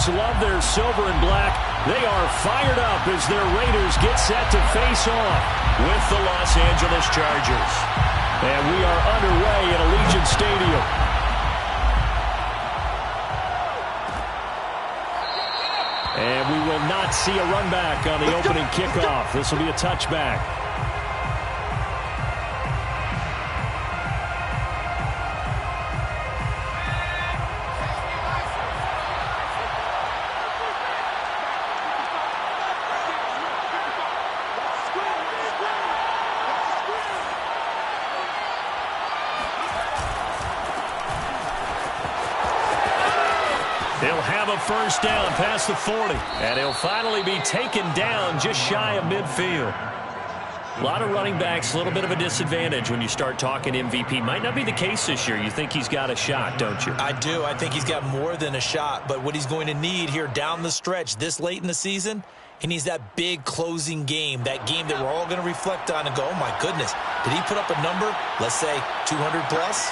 fans love their silver and black. They are fired up as their Raiders get set to face off with the Los Angeles Chargers. And we are underway at Allegiant Stadium. And we will not see a run back on the opening kickoff. This will be a touchback. He'll have a first down past the 40. And he'll finally be taken down just shy of midfield. A lot of running backs, a little bit of a disadvantage when you start talking MVP. Might not be the case this year. You think he's got a shot, don't you? I do. I think he's got more than a shot. But what he's going to need here down the stretch this late in the season, he needs that big closing game, that game that we're all going to reflect on and go, oh, my goodness, did he put up a number, let's say 200 plus?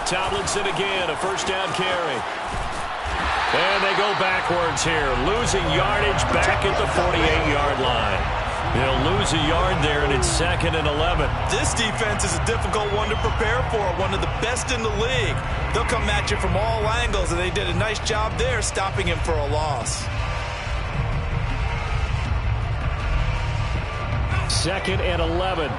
Tomlinson again, a first down carry. And they go backwards here, losing yardage back at the 48-yard line. They'll lose a yard there, and it's 2nd and 11. This defense is a difficult one to prepare for, one of the best in the league. They'll come at you from all angles, and they did a nice job there stopping him for a loss. 2nd and 11.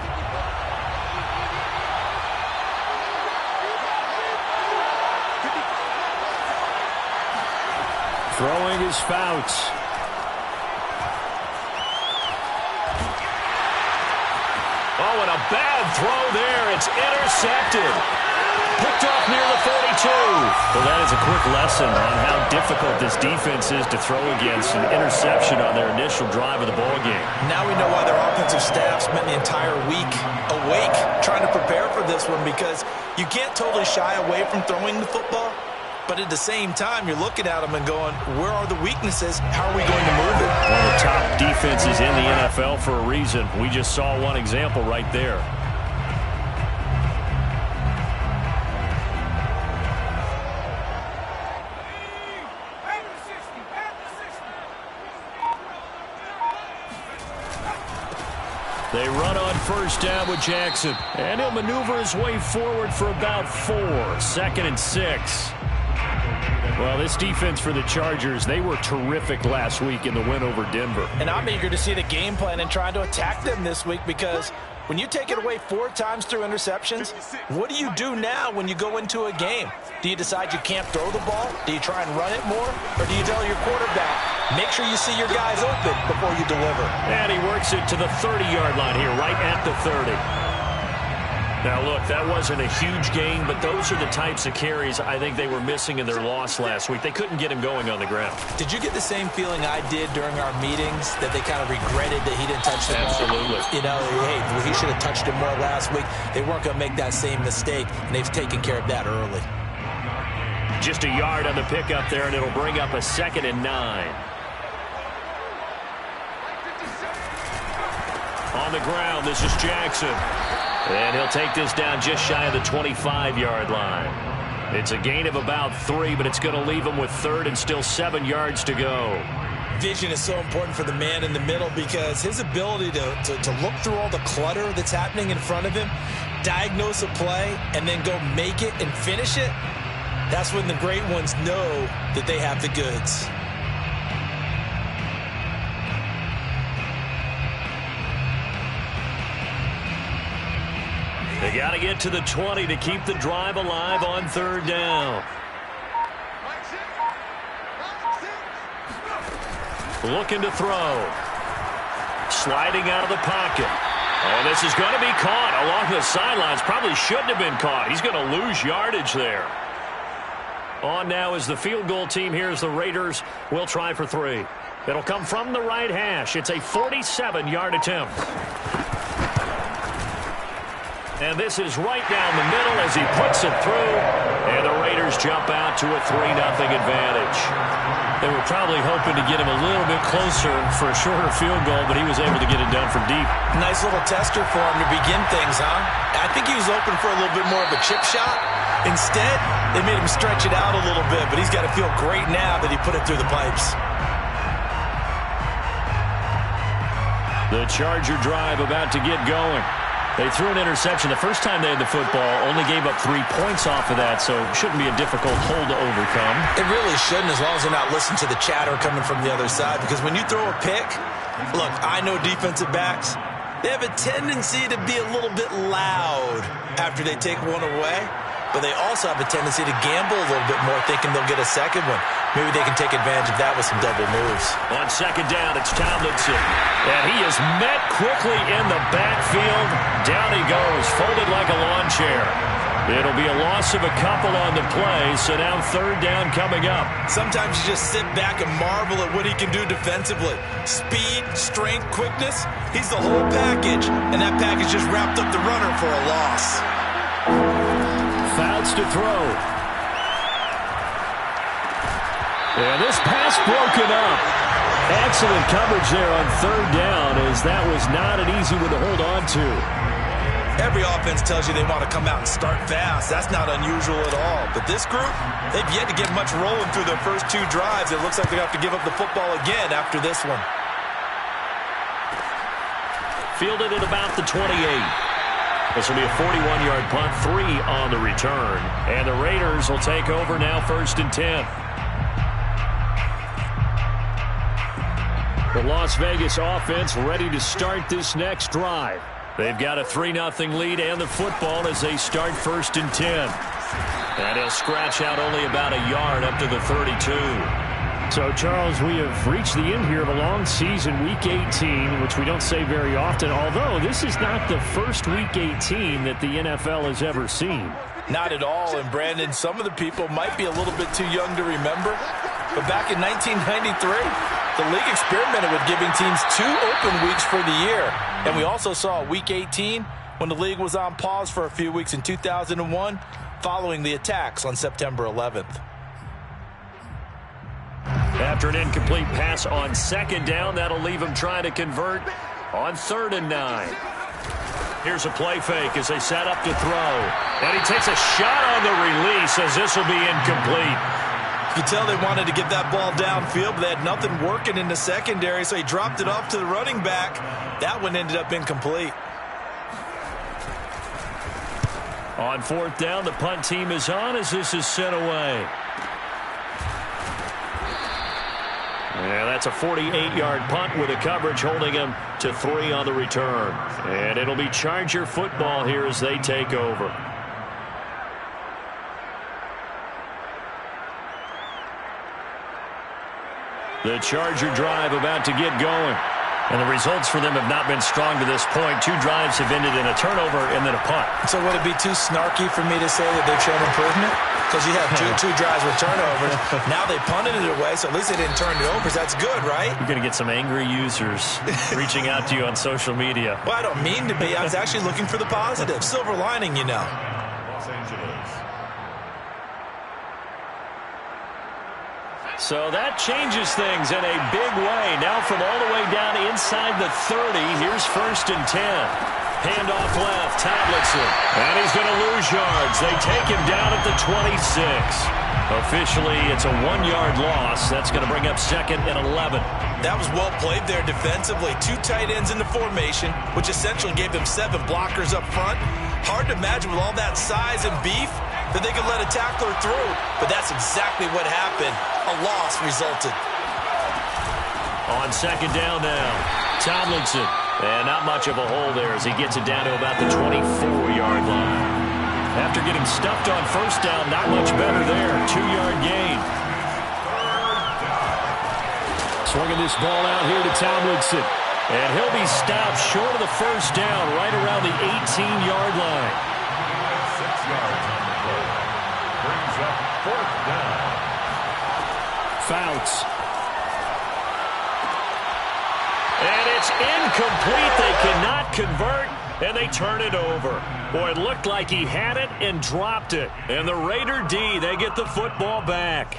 Throwing his Fouts. Oh, and a bad throw there. It's intercepted. Picked off near the 42. Well, that is a quick lesson on how difficult this defense is to throw against. An interception on their initial drive of the ballgame. Now we know why their offensive staff spent the entire week awake trying to prepare for this one, because you can't totally shy away from throwing the football. But at the same time, you're looking at them and going, where are the weaknesses? How are we going to move it? One of the top defenses in the NFL for a reason. We just saw one example right there. They run on first down with Jackson. And he'll maneuver his way forward for about 4. 2nd and 6. Well, this defense for the Chargers, they were terrific last week in the win over Denver. And I'm eager to see the game plan and trying to attack them this week, because when you take it away 4 times through interceptions, what do you do now when you go into a game? Do you decide you can't throw the ball? Do you try and run it more? Or do you tell your quarterback, make sure you see your guys open before you deliver? And he works it to the 30-yard line here, right at the 30. Now, look, that wasn't a huge gain, but those are the types of carries I think they were missing in their loss last week. They couldn't get him going on the ground. Did you get the same feeling I did during our meetings, that they kind of regretted that he didn't touch the ball? Absolutely. You know, hey, he should have touched it more last week. They weren't going to make that same mistake, and they've taken care of that early. Just a yard on the pickup there, and it'll bring up a 2nd and 9. On the ground, this is Jackson. And he'll take this down just shy of the 25-yard line. It's a gain of about 3, but it's going to leave him with 3rd and still 7 yards to go. Vision is so important for the man in the middle, because his ability to look through all the clutter that's happening in front of him, diagnose a play, and then go make it and finish it, that's when the great ones know that they have the goods. They got to get to the 20 to keep the drive alive on 3rd down. Looking to throw. Sliding out of the pocket. Oh, this is going to be caught along the sidelines. Probably shouldn't have been caught. He's going to lose yardage there. On now is the field goal team. Here's the Raiders. We'll try for 3. It'll come from the right hash. It's a 47-yard attempt. And this is right down the middle as he puts it through. And the Raiders jump out to a 3-0 advantage. They were probably hoping to get him a little bit closer for a shorter field goal, but he was able to get it done from deep. Nice little tester for him to begin things, huh? I think he was open for a little bit more of a chip shot. Instead, they made him stretch it out a little bit, but he's got to feel great now that he put it through the pipes. The Charger drive about to get going. They threw an interception the first time they had the football, only gave up 3 points off of that, so it shouldn't be a difficult hole to overcome. It really shouldn't, as long as they're not listening to the chatter coming from the other side, because when you throw a pick, look, I know defensive backs, they have a tendency to be a little bit loud after they take one away, but they also have a tendency to gamble a little bit more, thinking they'll get a second one. Maybe they can take advantage of that with some double moves. On second down, it's Tomlinson. And he is met quickly in the backfield. Down he goes, folded like a lawn chair. It'll be a loss of a couple on the play, so now third down coming up. Sometimes you just sit back and marvel at what he can do defensively. Speed, strength, quickness, he's the whole package. And that package just wrapped up the runner for a loss. Fouts to throw. And this pass broken up. Excellent coverage there on third down, as that was not an easy one to hold on to. Every offense tells you they want to come out and start fast. That's not unusual at all. But this group, they've yet to get much rolling through their first 2 drives. It looks like they have to give up the football again after this one. Fielded at about the 28. This will be a 41-yard punt, 3 on the return. And the Raiders will take over now, 1st and 10. The Las Vegas offense ready to start this next drive. They've got a 3-0 lead and the football as they start 1st and 10. And he'll scratch out only about a yard up to the 32. So, Charles, we have reached the end here of a long season, Week 18, which we don't say very often, although this is not the first Week 18 that the NFL has ever seen. Not at all, and Brandon, some of the people might be a little bit too young to remember, but back in 1993, the league experimented with giving teams 2 open weeks for the year, and we also saw Week 18 when the league was on pause for a few weeks in 2001 following the attacks on September 11th. After an incomplete pass on second down, that'll leave him trying to convert on 3rd and 9. Here's a play fake as they set up to throw. And he takes a shot on the release as this will be incomplete. You can tell they wanted to get that ball downfield, but they had nothing working in the secondary, so he dropped it off to the running back. That one ended up incomplete. On 4th down, the punt team is on as this is sent away. Yeah, that's a 48-yard punt with a coverage holding him to 3 on the return. And it'll be Charger football here as they take over. The Charger drive about to get going. And the results for them have not been strong to this point. 2 drives have ended in a turnover and then a punt. So would it be too snarky for me to say that they've shown improvement? Because you have two drives with turnovers. Now they punted it away, so at least they didn't turn it over. So that's good, right? You're going to get some angry users reaching out to you on social media. Well, I don't mean to be. I was actually looking for the positive. Silver lining, you know. Los Angeles. So that changes things in a big way. Now from all the way down inside the 30, here's 1st and 10. Handoff left, Tomlinson. And he's going to lose yards. They take him down at the 26. Officially, it's a 1-yard loss. That's going to bring up 2nd and 11. That was well played there defensively. 2 tight ends in the formation, which essentially gave them 7 blockers up front. Hard to imagine with all that size and beef that they could let a tackler through. But that's exactly what happened. A loss resulted. On 2nd down now, Tomlinson. And not much of a hole there as he gets it down to about the 24-yard line. After getting stuffed on 1st down, not much better there. 2-yard gain. Swinging this ball out here to Tomlinson. And he'll be stopped short of the 1st down, right around the 18-yard line. 6 yards on the play. Brings up 4th down. Fouts. And it's incomplete. They cannot convert. and they turn it over. Boy, it looked like he had it and dropped it. And the Raider D, they get the football back.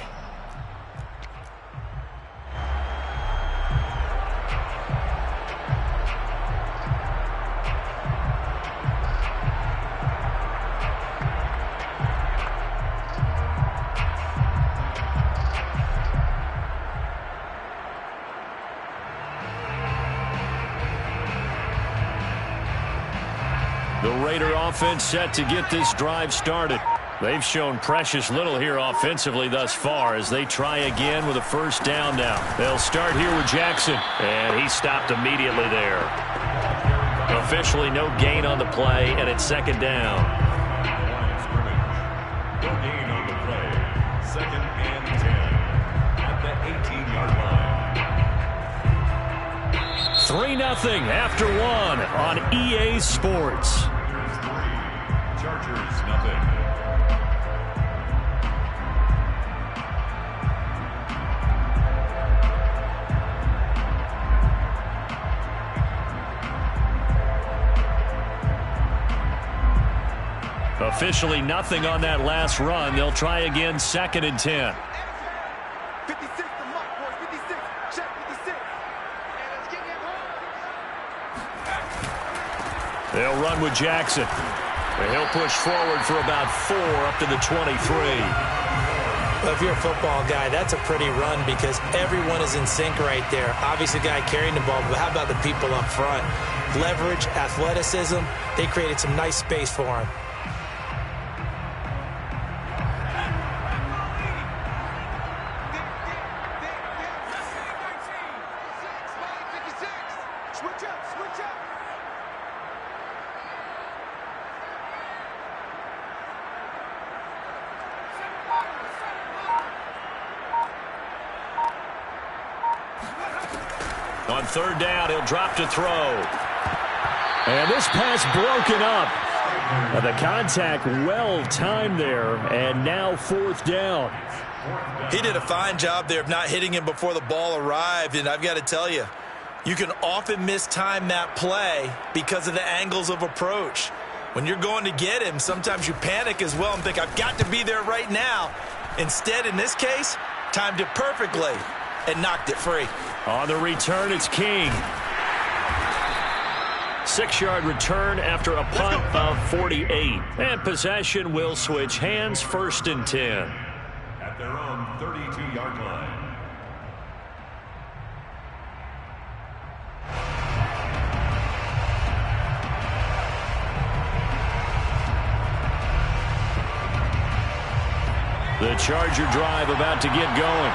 The Raider offense set to get this drive started. They've shown precious little here offensively thus far as they try again with a first down now. They'll start here with Jackson, and he stopped immediately there. Officially no gain on the play, and it's second down. No gain on the play. 2nd and 10 at the 18-yard line. 3-0 after one on EA Sports. Chargers nothing. Officially nothing on that last run. They'll try again, 2nd and 10. 56 to Mike, boys. 56. Check 56. They'll run with Jackson. And he'll push forward for about 4 up to the 23. Well, if you're a football guy, that's a pretty run because everyone is in sync right there. Obviously, the guy carrying the ball, but how about the people up front? Leverage, athleticism, they created some nice space for him. On 3rd down, he'll drop to throw. And this pass broken up. And the contact well timed there, and now 4th down. He did a fine job there of not hitting him before the ball arrived, and I've got to tell you, you can often mistime that play because of the angles of approach. When you're going to get him, sometimes you panic as well and think, I've got to be there right now. Instead, in this case, timed it perfectly and knocked it free. On the return, it's King. 6-yard return after a punt of 48. And possession will switch hands, 1st and 10. At their own 32-yard line. The Charger drive about to get going.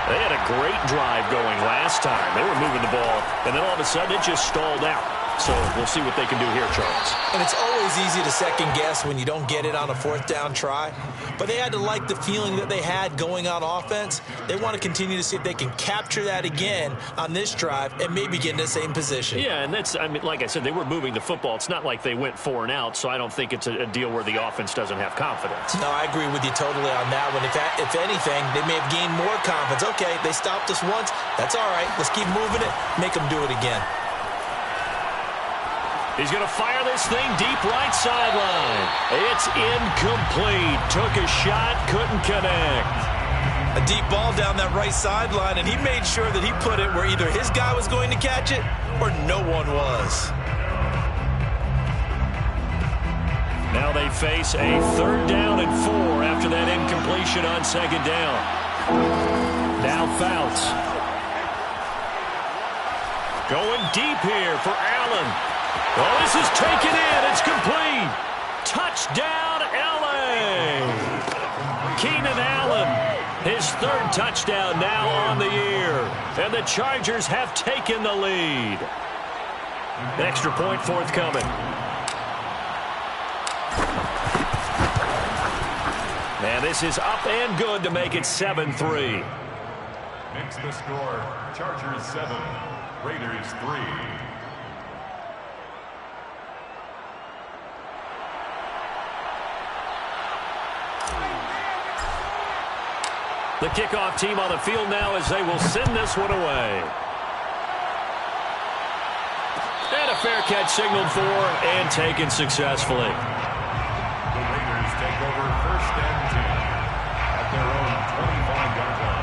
They had a great drive going last time. They were moving the ball, and then all of a sudden it just stalled out. So we'll see what they can do here, Charles. And it's always easy to second guess when you don't get it on a 4th down try. But they had to like the feeling that they had going on offense. They want to continue to see if they can capture that again on this drive and maybe get in the same position. Yeah, and that's, I mean, like I said, they were moving the football. It's not like they went 4 and out, so I don't think it's a deal where the offense doesn't have confidence. No, I agree with you totally on that one. If anything, they may have gained more confidence. Okay, they stopped us once. That's all right. Let's keep moving it. Make them do it again. He's going to fire this thing deep right sideline. It's incomplete. Took a shot, couldn't connect. A deep ball down that right sideline, and he made sure that he put it where either his guy was going to catch it or no one was. Now they face a 3rd down and 4 after that incompletion on 2nd down. Now Fouts. Going deep here for Allen. Oh, this is taken in. It's complete. Touchdown, L.A. Keenan Allen, his 3rd touchdown now on the year. And the Chargers have taken the lead. Extra point forthcoming. And this is up and good to make it 7-3. Makes the score Chargers 7, Raiders 3. The kickoff team on the field now as they will send this one away. And a fair catch signaled for and taken successfully. The Raiders take over 1st and 10 at their own 25-yard line.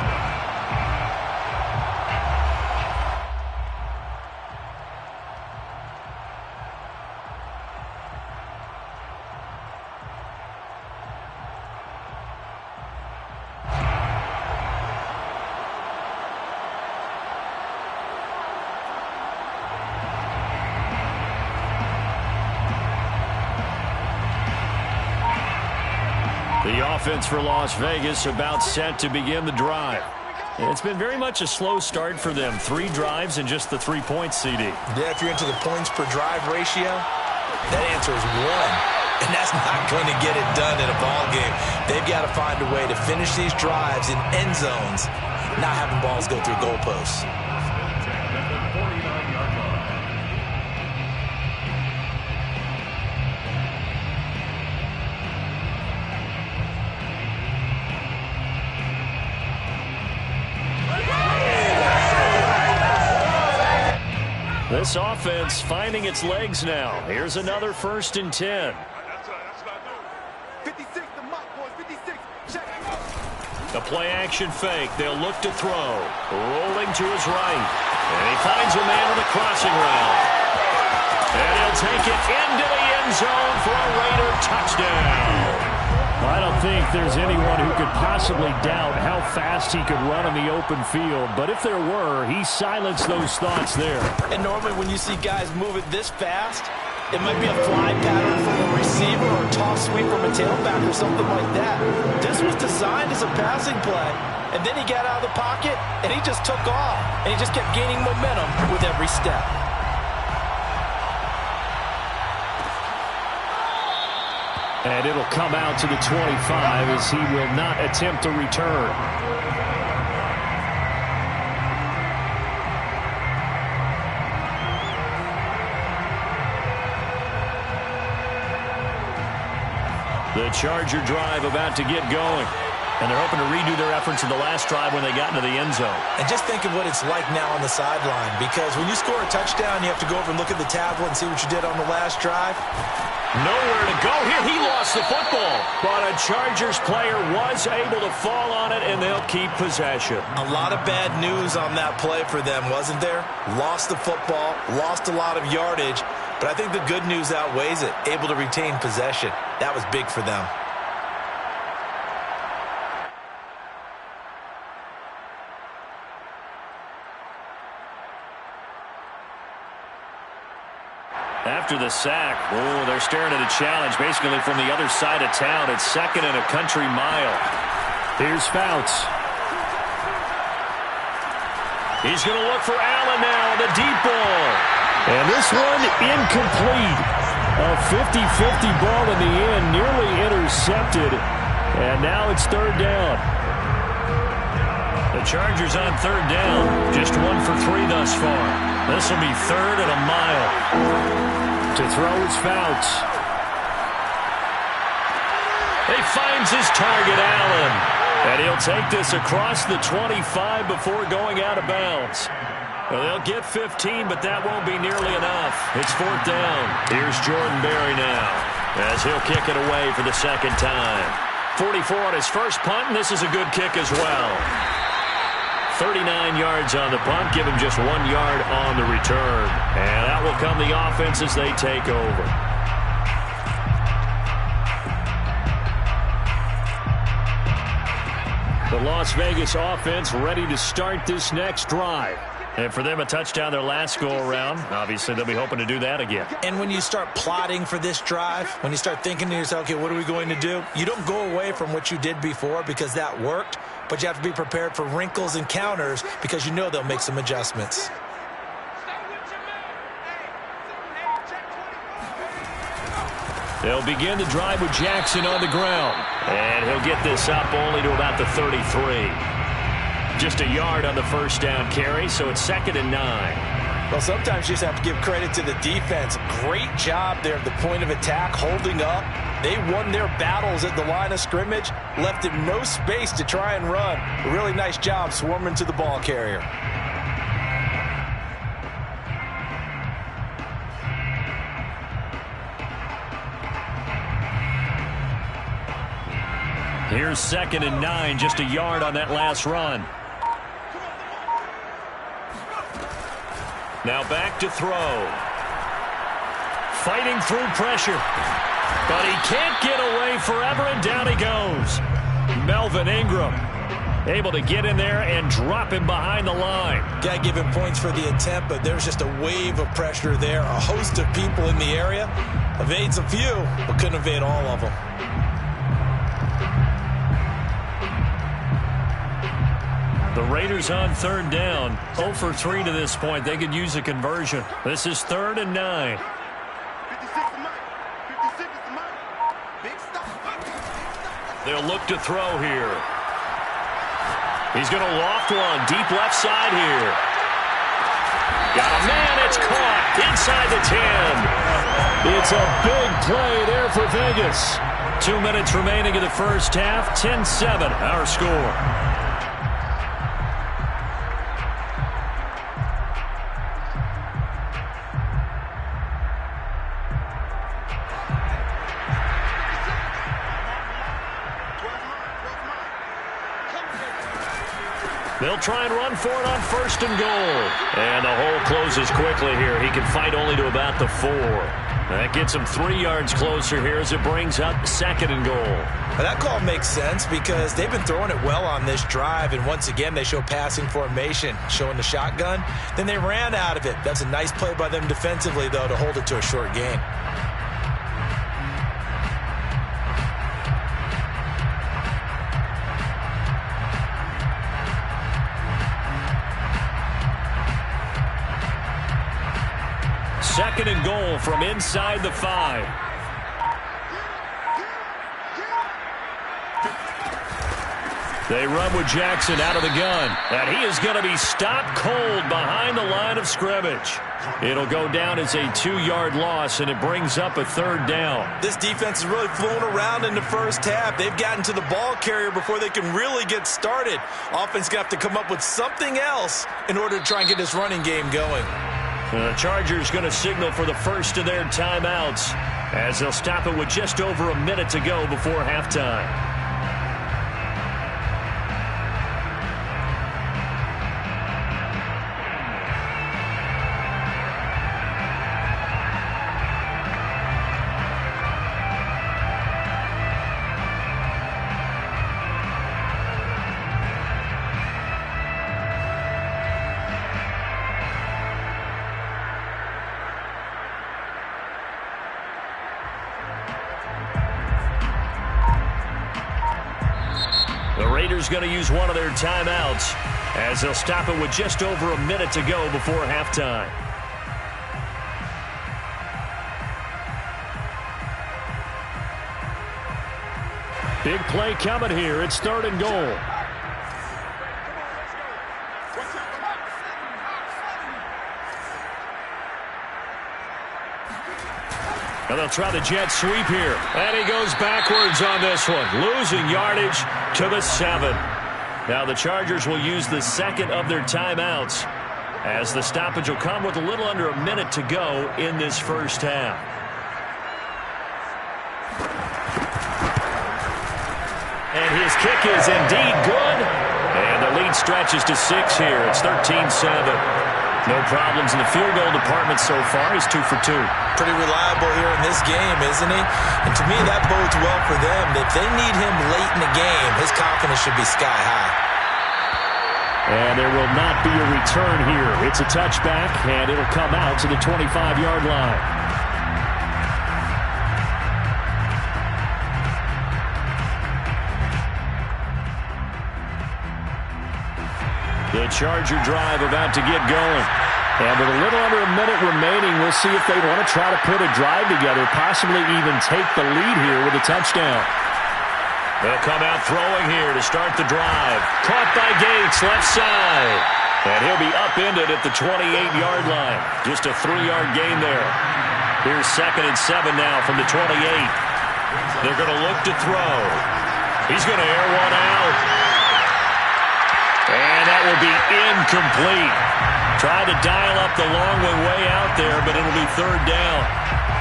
The offense for Las Vegas about set to begin the drive. It's been very much a slow start for them. 3 drives and just the 3 points, CD. Yeah, if you're into the points per drive ratio, that answer is 1. And that's not going to get it done in a ball game. They've got to find a way to finish these drives in end zones, not having balls go through goalposts. This offense finding its legs now. Here's another 1st and 10. 56 the mark, boys. 56. Check. A play-action fake. They'll look to throw. Rolling to his right. And he finds a man on the crossing route. And he'll take it into the end zone for a Raider touchdown. I don't think there's anyone who could possibly doubt how fast he could run on the open field. But if there were, he silenced those thoughts there. And normally when you see guys move it this fast, it might be a fly pattern from a receiver or a toss sweep from a tailback or something like that. This was designed as a passing play. And then he got out of the pocket, and he just took off. And he just kept gaining momentum with every step. And it'll come out to the 25 as he will not attempt a return. The Charger drive about to get going. And they're hoping to redo their efforts in the last drive when they got into the end zone. And just think of what it's like now on the sideline. Because when you score a touchdown, you have to go over and look at the tablet and see what you did on the last drive. Nowhere to go here. He lost the football. But a Chargers player was able to fall on it, and they'll keep possession. A lot of bad news on that play for them, wasn't there? Lost the football, lost a lot of yardage. But I think the good news outweighs it. Able to retain possession. That was big for them. After the sack, they're staring at a challenge basically from the other side of town. It's 2nd and a country mile. Here's Fouts. He's going to look for Allen now, the deep ball. And this one incomplete. A 50-50 ball in the end, nearly intercepted. And now it's 3rd down. The Chargers on 3rd down. Just 1 for 3 thus far. This will be 3rd and a mile. To throw is Fouts. He finds his target, Allen. And he'll take this across the 25 before going out of bounds. Well, they'll get 15, but that won't be nearly enough. It's 4th down. Here's Jordan Berry now as he'll kick it away for the 2nd time. 44 on his first punt, and this is a good kick as well. 39 yards on the punt, give him just 1 yard on the return. And that will come the offense as they take over. The Las Vegas offense ready to start this next drive. And for them, a touchdown their last go-around. Obviously, they'll be hoping to do that again. And when you start plotting for this drive, when you start thinking to yourself, okay, what are we going to do? You don't go away from what you did before because that worked, but you have to be prepared for wrinkles and counters because you know they'll make some adjustments. They'll begin the drive with Jackson on the ground. And he'll get this up only to about the 33. Just a yard on the first down carry, so it's 2nd and 9. Well, sometimes you just have to give credit to the defense. Great job there at the point of attack, holding up. They won their battles at the line of scrimmage, left him no space to try and run. A really nice job swarming to the ball carrier. Here's 2nd and 9, just a yard on that last run. Now back to throw. Fighting through pressure. But he can't get away forever, and down he goes. Melvin Ingram able to get in there and drop him behind the line. Got to give him points for the attempt, but there's just a wave of pressure there. A host of people in the area. Evades a few, but couldn't evade all of them. The Raiders on 3rd down. 0 for 3 to this point. They could use a conversion. This is 3rd and 9. 56 to Mike. 56 to Mike. Big stop. They'll look to throw here. He's going to loft one. Deep left side here. Got a man. It's caught inside the 10. It's a big play there for Vegas. 2 minutes remaining in the first half. 10-7 our score. They'll try and run for it on 1st and goal. And the hole closes quickly here. He can fight only to about the 4. That gets him 3 yards closer here as it brings up 2nd and goal. Now that call makes sense because they've been throwing it well on this drive, and once again they show passing formation, showing the shotgun. Then they ran out of it. That's a nice play by them defensively, though, to hold it to a short gain. Second and goal from inside the 5. They run with Jackson out of the gun. And he is going to be stopped cold behind the line of scrimmage. It'll go down as a 2-yard loss, and it brings up a 3rd down. This defense has really flown around in the first half. They've gotten to the ball carrier before they can really get started. Offense going to have to come up with something else in order to try and get this running game going. The Chargers going to signal for the first of their timeouts as they'll stop it with just over a minute to go before halftime. Going to use one of their timeouts as they'll stop it with just over a minute to go before halftime. Big play coming here. It's 3rd and goal. And they'll try the jet sweep here. And he goes backwards on this one, losing yardage to the 7. Now the Chargers will use the second of their timeouts as the stoppage will come with a little under a minute to go in this first half. And his kick is indeed good. And the lead stretches to 6 here. It's 13-7. No problems in the field goal department so far. He's 2 for 2. Pretty reliable here in this game, isn't he? And to me, that bodes well for them. If they need him late in the game, his confidence should be sky high. And there will not be a return here. It's a touchback, and it'll come out to the 25-yard line. The Charger drive about to get going. And with a little under a minute remaining, we'll see if they want to try to put a drive together, possibly even take the lead here with a touchdown. They'll come out throwing here to start the drive. Caught by Gates, left side. And he'll be upended at the 28-yard line. Just a 3-yard gain there. Here's 2nd and 7 now from the 28. They're going to look to throw. He's going to air one out. And that will be incomplete. Tried to dial up the long way out there, but it'll be 3rd down.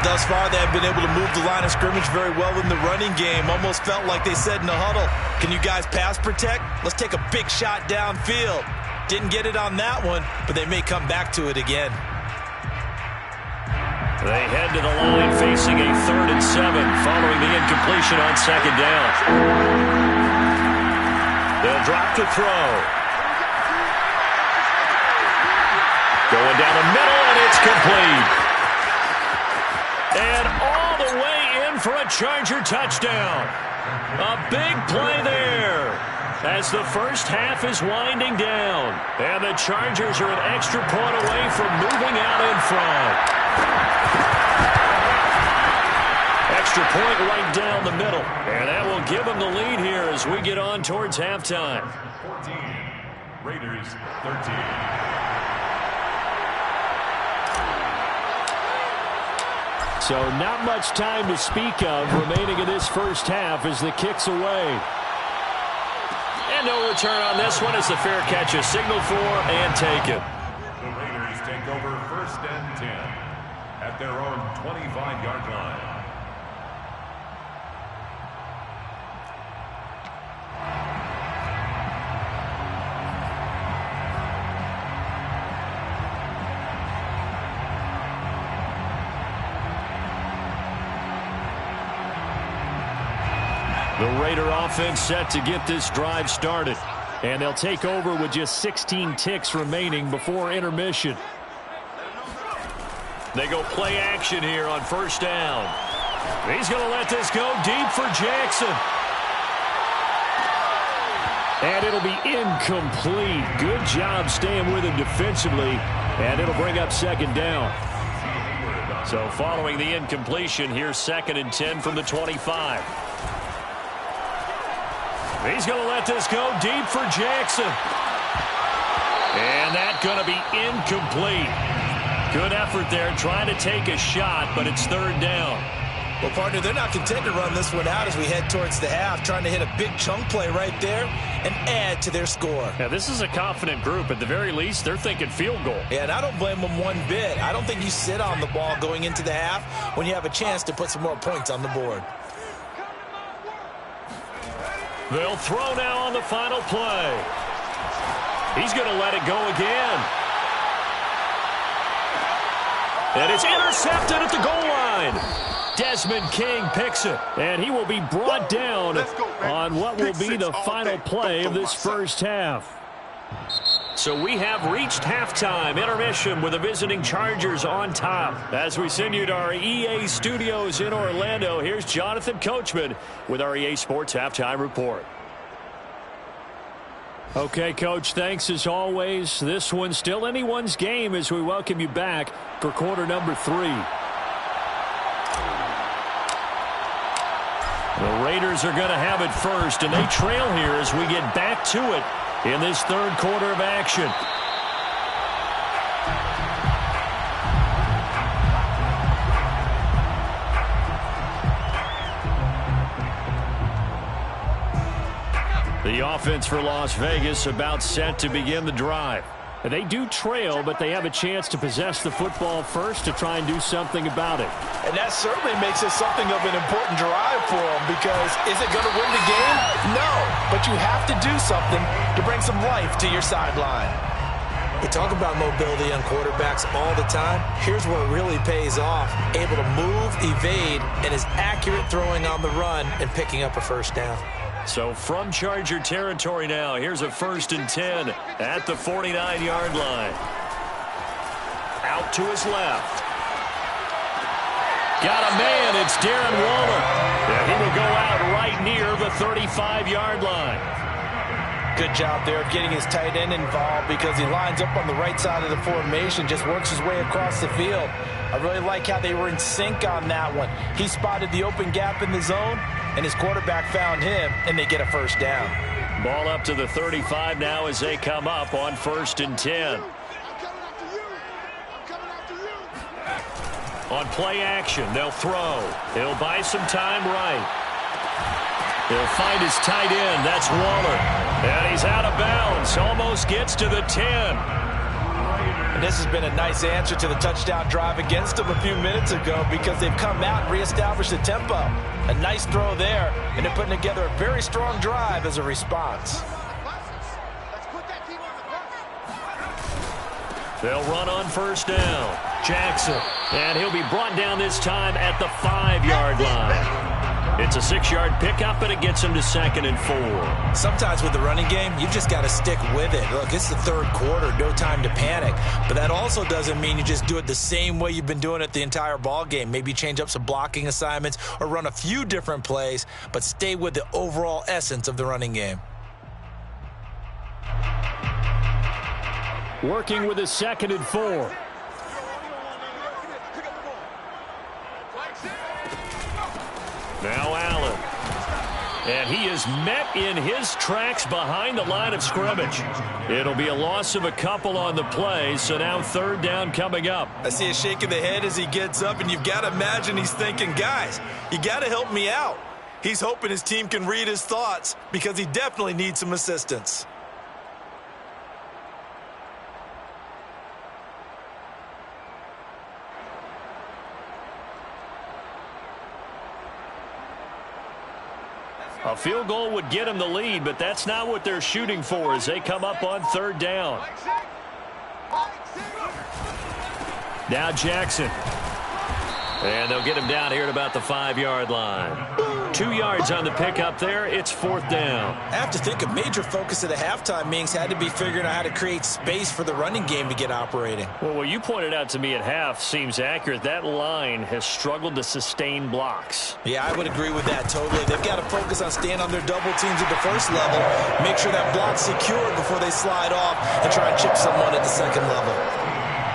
thus far, they have been able to move the line of scrimmage very well in the running game. Almost felt like they said in the huddle, can you guys pass protect? Let's take a big shot downfield. Didn't get it on that one, but they may come back to it again. They head to the line facing a 3rd and 7 following the incompletion on 2nd down. They'll drop to throw. Going down the middle, and it's complete. And all the way in for a Charger touchdown. A big play there as the first half is winding down. And the Chargers are an extra point away from moving out in front. Extra point right down the middle. And that will give them the lead here as we get on towards halftime. 14, Raiders 13. So not much time to speak of remaining in this first half as the kick's away. And no return on this one as the fair catch is signaled for and taken. The Raiders take over 1st and 10 at their own 25-yard line. The Raider offense set to get this drive started. And they'll take over with just 16 ticks remaining before intermission. They go play action here on 1st down. He's going to let this go deep for Jackson. And it'll be incomplete. Good job staying with him defensively. And it'll bring up 2nd down. So following the incompletion, here's 2nd and 10 from the 25. He's going to let this go deep for Jackson. And that's going to be incomplete. Good effort there trying to take a shot, but it's 3rd down. Well, partner, they're not content to run this one out as we head towards the half, trying to hit a big chunk play right there and add to their score. Now, this is a confident group. At the very least, they're thinking field goal. Yeah, and I don't blame them one bit. I don't think you sit on the ball going into the half when you have a chance to put some more points on the board. They'll throw now on the final play. He's going to let it go again. And it's intercepted at the goal line. Desmond King picks it. And he will be brought down on what will be the final play of this first half. So we have reached halftime intermission with the visiting Chargers on top. As we send you to our EA studios in Orlando, here's Jonathan Coachman with our EA Sports Halftime Report. Okay, Coach, thanks as always. This one's still anyone's game as we welcome you back for quarter number 3. The Raiders are going to have it first, and they trail here as we get back to it in this 3rd quarter of action. The offense for Las Vegas about set to begin the drive. They do trail, but they have a chance to possess the football first to try and do something about it. And that certainly makes it something of an important drive for them, because is it going to win the game? No, but you have to do something to bring some life to your sideline. We talk about mobility on quarterbacks all the time. Here's where it really pays off. Able to move, evade, and is accurate throwing on the run and picking up a 1st down. So from Charger territory now, here's a 1st and 10 at the 49-yard line. Out to his left. Got a man, it's Darren Waller. And he will go out right near the 35-yard line. Good job there of getting his tight end involved, because he lines up on the right side of the formation, just works his way across the field. I really like how they were in sync on that one. He spotted the open gap in the zone, and his quarterback found him, and they get a 1st down. Ball up to the 35 now as they come up on 1st and 10. On play action, they'll throw. He'll buy some time right. He'll find his tight end. That's Waller. And he's out of bounds. Almost gets to the 10. And this has been a nice answer to the touchdown drive against them a few minutes ago because they've come out and reestablished the tempo. A nice throw there, and they're putting together a very strong drive as a response. They'll run on first down. Jackson, and he'll be brought down this time at the 5-yard line. It's a 6-yard pickup, and it gets him to 2nd and 4. Sometimes with the running game, you've just got to stick with it. Look, it's the third quarter, no time to panic. But that also doesn't mean you just do it the same way you've been doing it the entire ball game. Maybe change up some blocking assignments or run a few different plays, but stay with the overall essence of the running game. Working with his 2nd and 4. Now Allen. And he is met in his tracks behind the line of scrimmage. It'll be a loss of a couple on the play, so now 3rd down coming up. I see a shake of the head as he gets up, and you've got to imagine he's thinking, guys, you got to help me out. He's hoping his team can read his thoughts because he definitely needs some assistance. A field goal would get them the lead, but that's not what they're shooting for as they come up on 3rd down. Now Jackson. And they'll get him down here at about the 5-yard line. 2 yards on the pickup there. It's 4th down. I have to think a major focus of the halftime meetings had to be figuring out how to create space for the running game to get operating. Well, what you pointed out to me at half seems accurate. That line has struggled to sustain blocks. Yeah, I would agree with that totally. They've got to focus on staying on their double teams at the first level, make sure that block's secured before they slide off, and try and chip someone at the second level.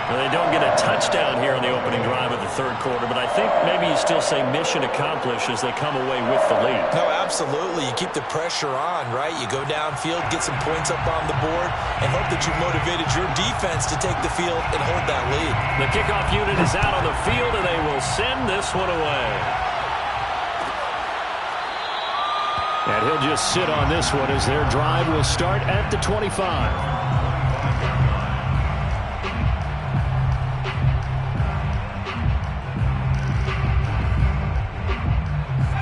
Well, they don't get a touchdown here on the opening drive of the 3rd quarter, but I think maybe you still say mission accomplished as they come away with the lead. No, absolutely. You keep the pressure on, right? You go downfield, get some points up on the board, and hope that you motivated your defense to take the field and hold that lead. The kickoff unit is out on the field, and they will send this one away. And he'll just sit on this one as their drive will start at the 25.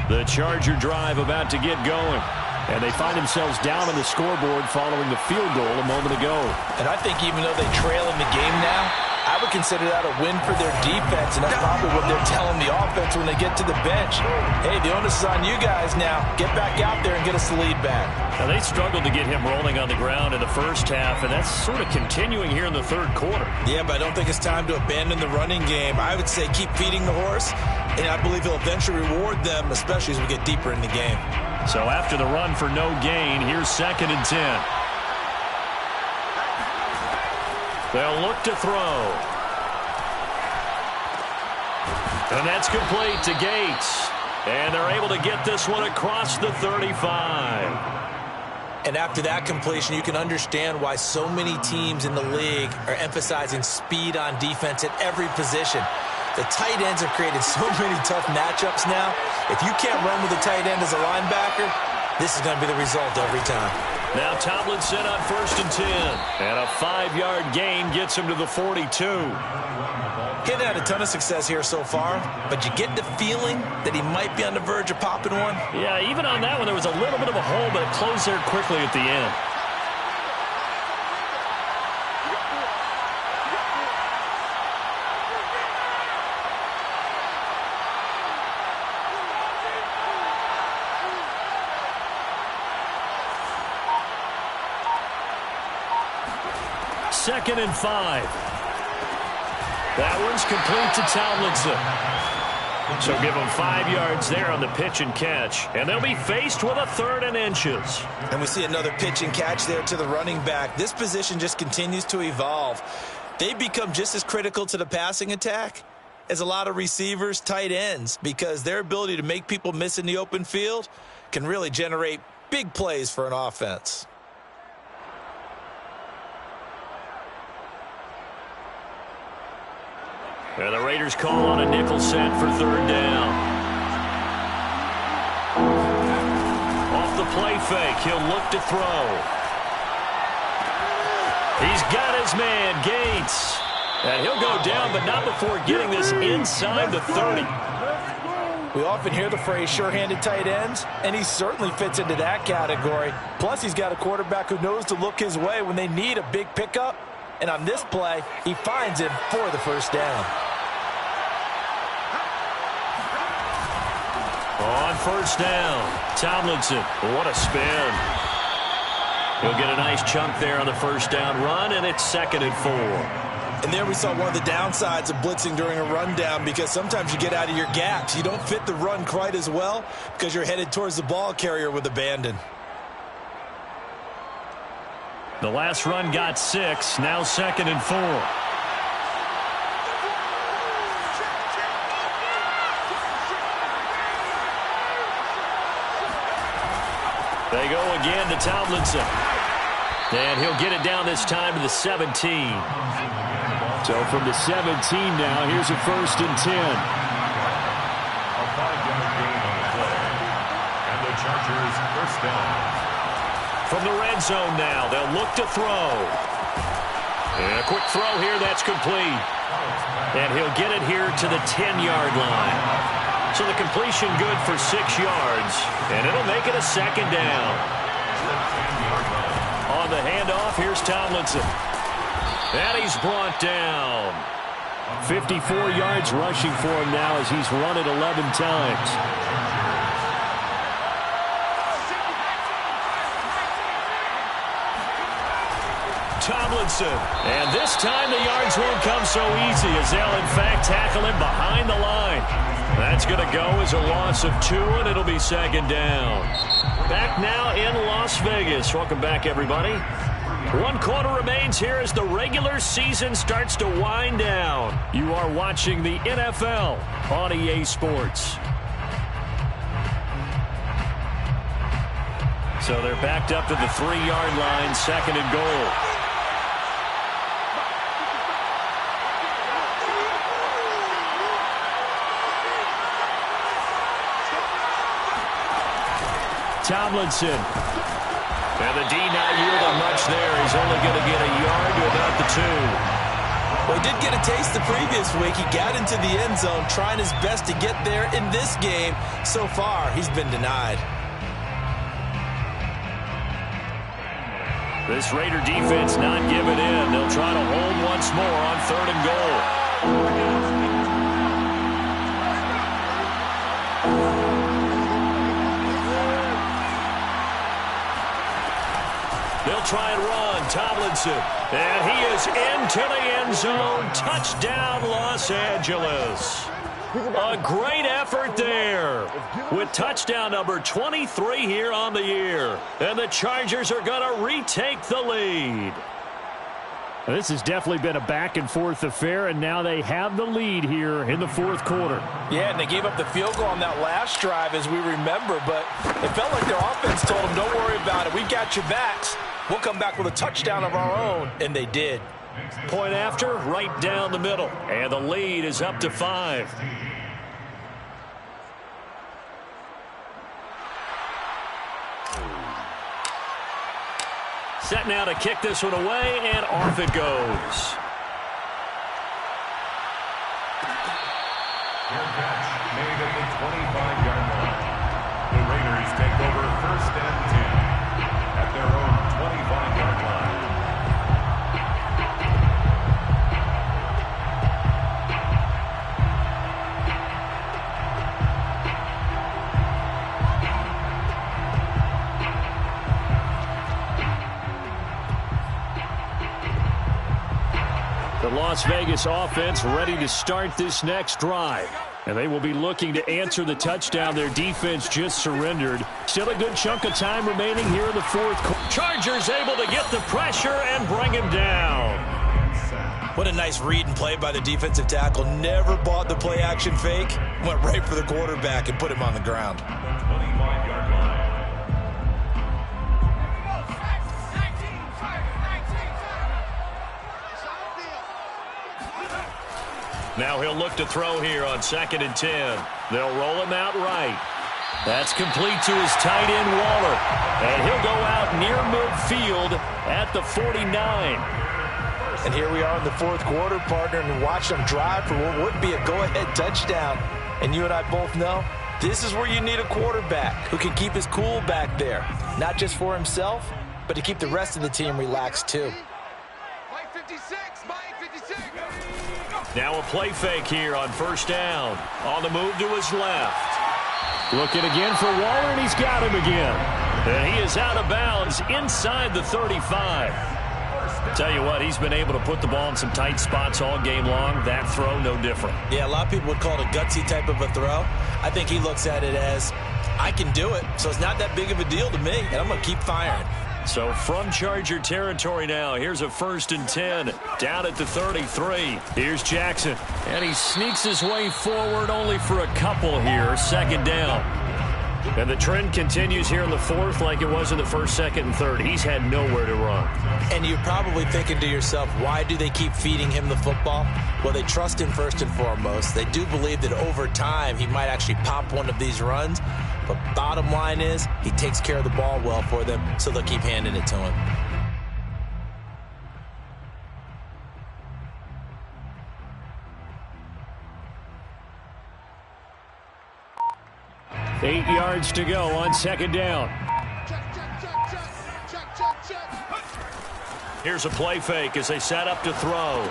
The Charger drive about to get going. And they find themselves down on the scoreboard following the field goal a moment ago. And I think even though they trail in the game now, I would consider that a win for their defense, and that's probably what they're telling the offense when they get to the bench. Hey, the onus is on you guys now. Get back out there and get us the lead back. Now, they struggled to get him rolling on the ground in the first half, and that's sort of continuing here in the 3rd quarter. Yeah, but I don't think it's time to abandon the running game. I would say keep feeding the horse, and I believe he'll eventually reward them, especially as we get deeper in the game. So after the run for no gain, here's 2nd and 10. They'll look to throw. And that's complete to Gates. And they're able to get this one across the 35. And after that completion, you can understand why so many teams in the league are emphasizing speed on defense at every position. The tight ends have created so many tough matchups now. If you can't run with a tight end as a linebacker, this is going to be the result every time. Now Tomlin set on 1st and 10. And a 5-yard gain gets him to the 42. He's had a ton of success here so far, but you get the feeling that he might be on the verge of popping one. Yeah, even on that one, there was a little bit of a hole, but it closed there quickly at the end. Second and 5. That one's complete to Tomlinson. So give them 5 yards there on the pitch and catch. And they'll be faced with a 3rd and inches. And we see another pitch and catch there to the running back. This position just continues to evolve. They become just as critical to the passing attack as a lot of receivers, tight ends, because their ability to make people miss in the open field can really generate big plays for an offense. And the Raiders call on a nickel set for 3rd down. Off the play fake, he'll look to throw. He's got his man, Gates. And he'll go down, but not before getting this inside the 30. We often hear the phrase sure-handed tight ends, and he certainly fits into that category. Plus, he's got a quarterback who knows to look his way when they need a big pickup. And on this play, he finds him for the first down. On first down, Tomlinson, what a spin. He'll get a nice chunk there on the first down run, and it's 2nd and 4. And there we saw one of the downsides of blitzing during a rundown, because sometimes you get out of your gaps. You don't fit the run quite as well because you're headed towards the ball carrier with abandon. The last run got 6, now 2nd and 4. They go again to Tomlinson. And he'll get it down this time to the 17. So from the 17 now, here's a 1st and 10. A 5-yard gain on the play. And the Chargers first down. From the red zone now, they'll look to throw. And a quick throw here, that's complete. And he'll get it here to the 10-yard line. So the completion good for 6 yards. And it'll make it a 2nd down. On the handoff, here's Tomlinson. And he's brought down. 54 yards rushing for him now as he's run it 11 times. Tomlinson. And this time the yards won't come so easy as they'll in fact tackle him behind the line. That's going to go as a loss of 2, and it'll be 2nd down. Back now in Las Vegas. Welcome back, everybody. 1 quarter remains here as the regular season starts to wind down. You are watching the NFL on EA Sports. So they're backed up to the 3-yard line, 2nd and goal. Tomlinson. And the D not yielding much there. He's only going to get a yard to about the 2. Well, he did get a taste the previous week. He got into the end zone trying his best to get there in this game. So far, he's been denied. This Raider defense not giving in. They'll try to hold once more on 3rd and goal. They'll try and run. Tomlinson. And he is into the end zone. Touchdown, Los Angeles. A great effort there with touchdown number 23 here on the year. And the Chargers are going to retake the lead. This has definitely been a back-and-forth affair, and now they have the lead here in the 4th quarter. Yeah, and they gave up the field goal on that last drive, as we remember, but it felt like their offense told them, don't worry about it. We got your backs. We'll come back with a touchdown of our own, and they did. Point after, right down the middle, and the lead is up to 5. Set now to kick this one away, and off it goes. Fair catch made at the 25-yard line. The Raiders take over 1st and 10 at their own 25-yard line. The Las Vegas offense ready to start this next drive. And they will be looking to answer the touchdown their defense just surrendered. Still a good chunk of time remaining here in the 4th quarter. Chargers able to get the pressure and bring him down. What a nice read and play by the defensive tackle. Never bought the play-action fake. Went right for the quarterback and put him on the ground. 25-yard line. Now he'll look to throw here on 2nd and 10. They'll roll him out right. That's complete to his tight end, Waller. And he'll go out near midfield at the 49. And here we are in the fourth quarter, partner, and watch them drive for what would be a go-ahead touchdown. And you and I both know this is where you need a quarterback who can keep his cool back there, not just for himself, but to keep the rest of the team relaxed too. Mike 56, Mike 56. Now a play fake here on first down. On the move to his left. Looking again for Waller, and he's got him again. And he is out of bounds inside the 35. Tell you what, he's been able to put the ball in some tight spots all game long. That throw, no different. Yeah, a lot of people would call it a gutsy type of a throw. I think he looks at it as, I can do it, so it's not that big of a deal to me, and I'm going to keep firing. So from Charger territory now, here's a 1st and 10, down at the 33. Here's Jackson, and he sneaks his way forward only for a couple here, 2nd down. And the trend continues here in the 4th like it was in the 1st, 2nd, and 3rd. He's had nowhere to run. And you're probably thinking to yourself, why do they keep feeding him the football? Well, they trust him first and foremost. They do believe that over time he might actually pop one of these runs. But bottom line is, he takes care of the ball well for them, so they'll keep handing it to him. Eight yards to go on 2nd down. Here's a play fake as they set up to throw.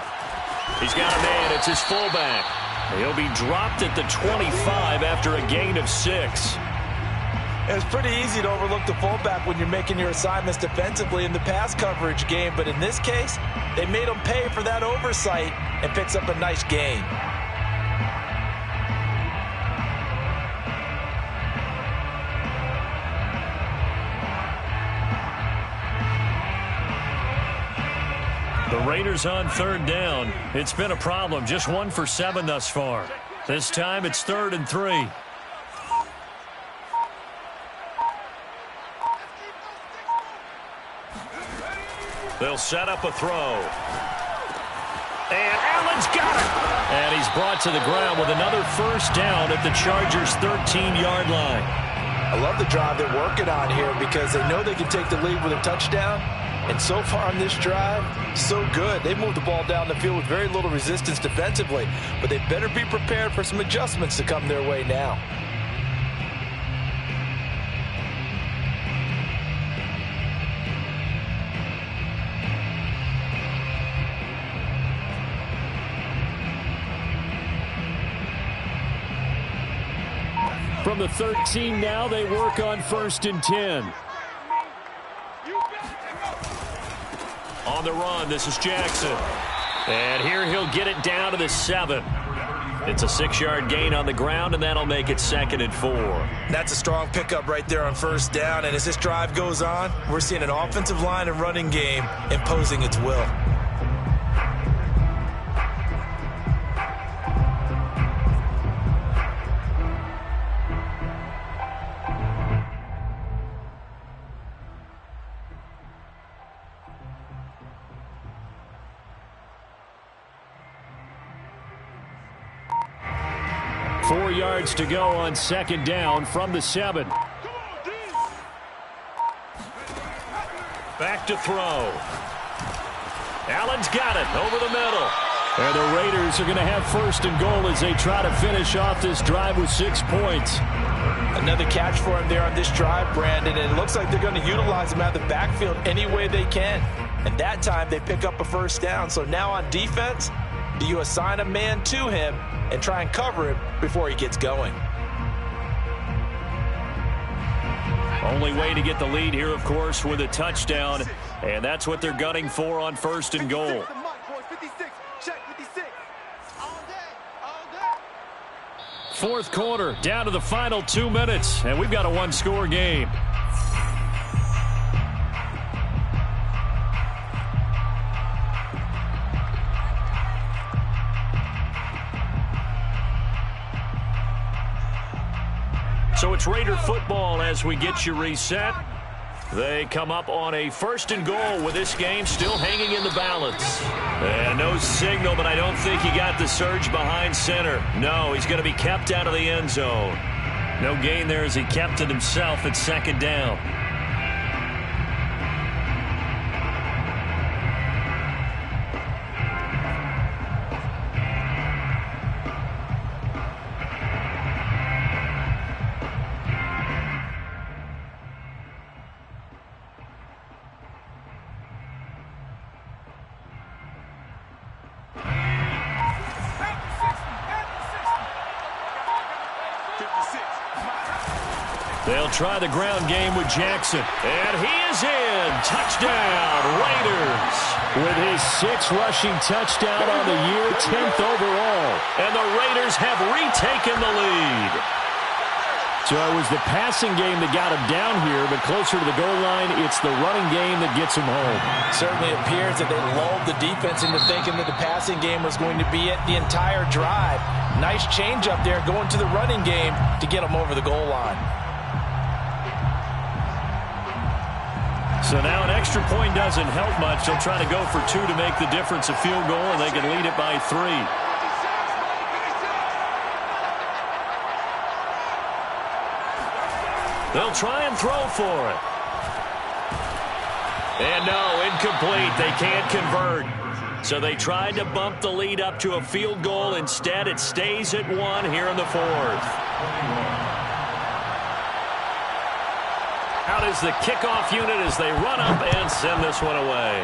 He's got a man. It's his fullback. He'll be dropped at the 25 after a gain of 6. It's pretty easy to overlook the fullback when you're making your assignments defensively in the pass coverage game, but in this case, they made him pay for that oversight and picks up a nice gain. The Raiders on 3rd down. It's been a problem. Just 1 for 7 thus far. This time it's 3rd and 3. They'll set up a throw. And Allen's got it. And he's brought to the ground with another 1st down at the Chargers' 13-yard line. I love the drive they're working on here because they know they can take the lead with a touchdown. And so far on this drive, so good. They moved the ball down the field with very little resistance defensively, but they better be prepared for some adjustments to come their way now. From the 13 now, they work on 1st and 10. On the run, this is Jackson. And here he'll get it down to the 7. It's a 6-yard gain on the ground, and that'll make it 2nd and 4. That's a strong pickup right there on 1st down, and as this drive goes on, we're seeing an offensive line and running game imposing its will. Yards to go on 2nd down from the 7. Back to throw. Allen's got it over the middle. And the Raiders are going to have 1st and goal as they try to finish off this drive with 6 points. Another catch for him there on this drive, Brandon, and it looks like they're going to utilize him out of the backfield any way they can. And that time they pick up a 1st down. So now on defense, do you assign a man to him and try and cover him before he gets going? Only way to get the lead here, of course, with a touchdown. And that's what they're gunning for on 1st and goal. 4th quarter, down to the final 2 minutes, and we've got a 1-score game. So it's Raider football as we get you reset. They come up on a 1st and goal with this game still hanging in the balance. And no signal, but I don't think he got the surge behind center. No, he's going to be kept out of the end zone. No gain there as he kept it himself at 2nd down. They'll try the ground game with Jackson. And he is in. Touchdown, Raiders. With his 6th rushing touchdown on the year, 10th overall. And the Raiders have retaken the lead. So it was the passing game that got him down here, but closer to the goal line, it's the running game that gets him home. Certainly appears that they lulled the defense into thinking that the passing game was going to be it the entire drive. Nice change up there going to the running game to get him over the goal line. So now an extra point doesn't help much. They'll try to go for 2 to make the difference a field goal, and they can lead it by 3. They'll try and throw for it. And no, incomplete. They can't convert. So they tried to bump the lead up to a field goal. Instead, it stays at 1 here in the 4th. Out is the kickoff unit as they run up and send this one away.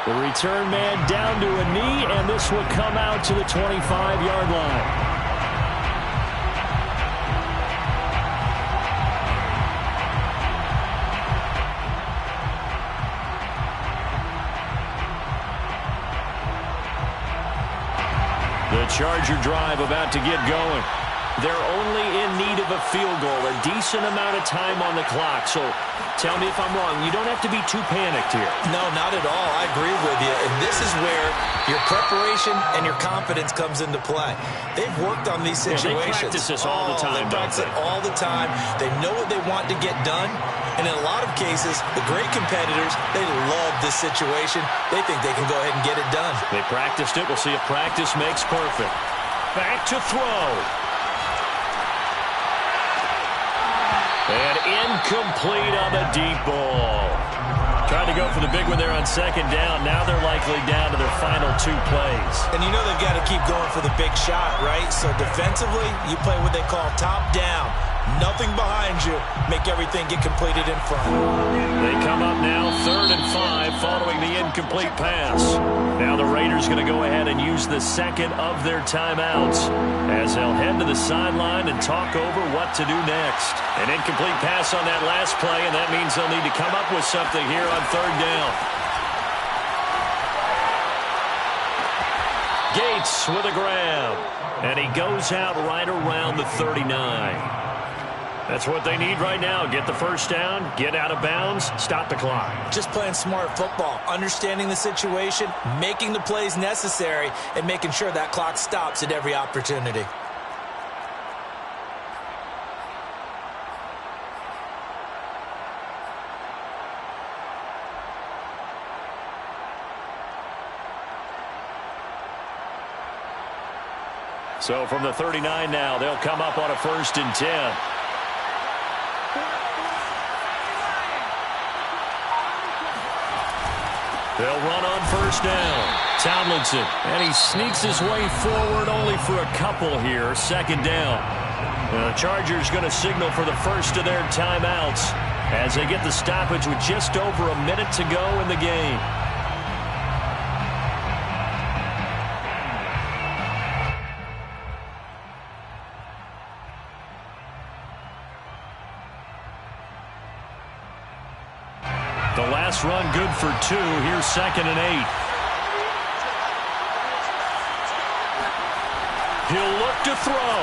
The return man down to a knee, and this will come out to the 25-yard line. The Charger drive about to get going. They're only in need of a field goal, a decent amount of time on the clock. So tell me if I'm wrong. You don't have to be too panicked here. No, not at all. I agree with you. And this is where your preparation and your confidence comes into play. They've worked on these situations. They practice this all the time, They practice it all the time. They know what they want to get done. And in a lot of cases, the great competitors, they love this situation. They think they can go ahead and get it done. They practiced it. We'll see if practice makes perfect. Back to throw. And incomplete on the deep ball. Trying to go for the big one there on 2nd down. Now they're likely down to their final 2 plays. And you know they've got to keep going for the big shot, right? So defensively, you play what they call top down. Nothing behind you. Make everything get completed in front. They come up now 3rd and 5 following the incomplete pass. Now the Raiders going to go ahead and use the 2nd of their timeouts as they'll head to the sideline and talk over what to do next. An incomplete pass on that last play, and that means they'll need to come up with something here on 3rd down. Gates with a grab, and he goes out right around the 39. That's what they need right now. Get the first down, get out of bounds, stop the clock. Just playing smart football, understanding the situation, making the plays necessary, and making sure that clock stops at every opportunity. So from the 39 now, they'll come up on a 1st and 10. They'll run on 1st down. Tomlinson, and he sneaks his way forward only for a couple here. 2nd down. The Chargers going to signal for the first of their timeouts as they get the stoppage with just over a minute to go in the game. The last run good for 2. Here's 2nd and 8. He'll look to throw.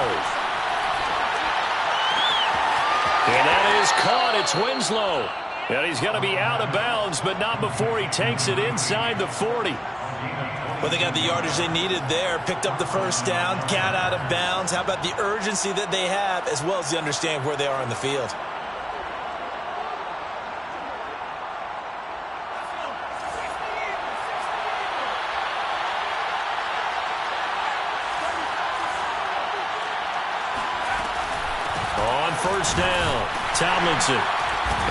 And that is caught. It's Winslow. And he's going to be out of bounds, but not before he takes it inside the 40. Well, they got the yardage they needed there. Picked up the first down. Got out of bounds. How about the urgency that they have, as well as the understand where they are in the field. First down, Tomlinson.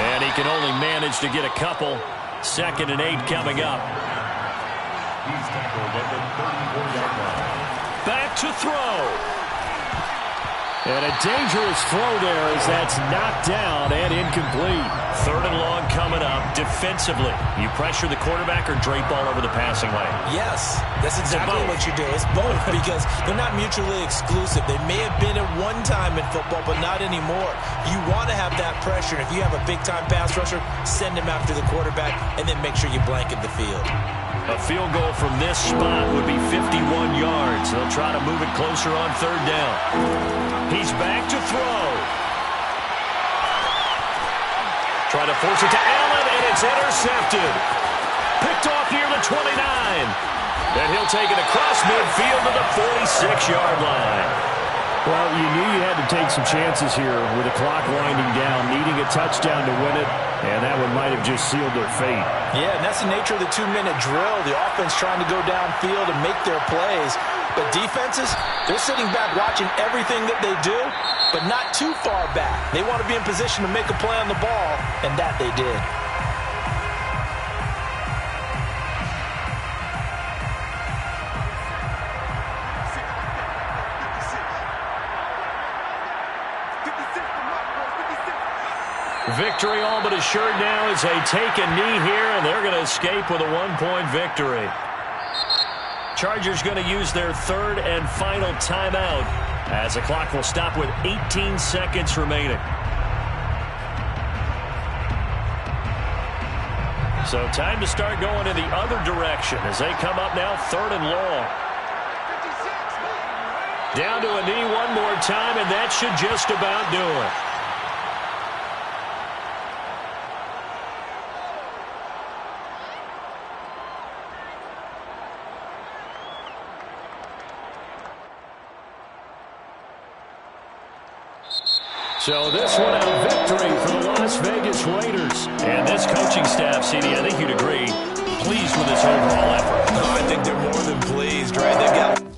And he can only manage to get a couple. 2nd and 8 coming up. He's tackled at the 34-yard line. Back to throw. And a dangerous throw there as that's knocked down and incomplete. 3rd and long coming up. Defensively, you pressure the quarterback or drape all over the passing lane? Yes, that's exactly what you do. It's both because they're not mutually exclusive. They may have been at one time in football, but not anymore. You want to have that pressure. And if you have a big-time pass rusher, send him after the quarterback and then make sure you blanket the field. A field goal from this spot would be 51 yards. They'll try to move it closer on 3rd down. He's back to throw. Try to force it to Allen, and it's intercepted. Picked off near the 29. And he'll take it across midfield to the 46-yard line. Well, you knew you had to take some chances here with the clock winding down, needing a touchdown to win it, and that one might have just sealed their fate. Yeah, and that's the nature of the 2-minute drill. The offense trying to go downfield and make their plays. But defenses, they're sitting back watching everything that they do, but not too far back. They want to be in position to make a play on the ball, and that they did. Victory all but assured now as they take a knee here, and they're going to escape with a 1-point victory. Chargers going to use their 3rd and final timeout as the clock will stop with 18 seconds remaining. So time to start going in the other direction as they come up now 3rd and long. Down to a knee one more time, and that should just about do it. So this one a victory for the Las Vegas Raiders. And this coaching staff, CD, I think you'd agree, pleased with this overall effort. No, I think they're more than pleased, right? They've got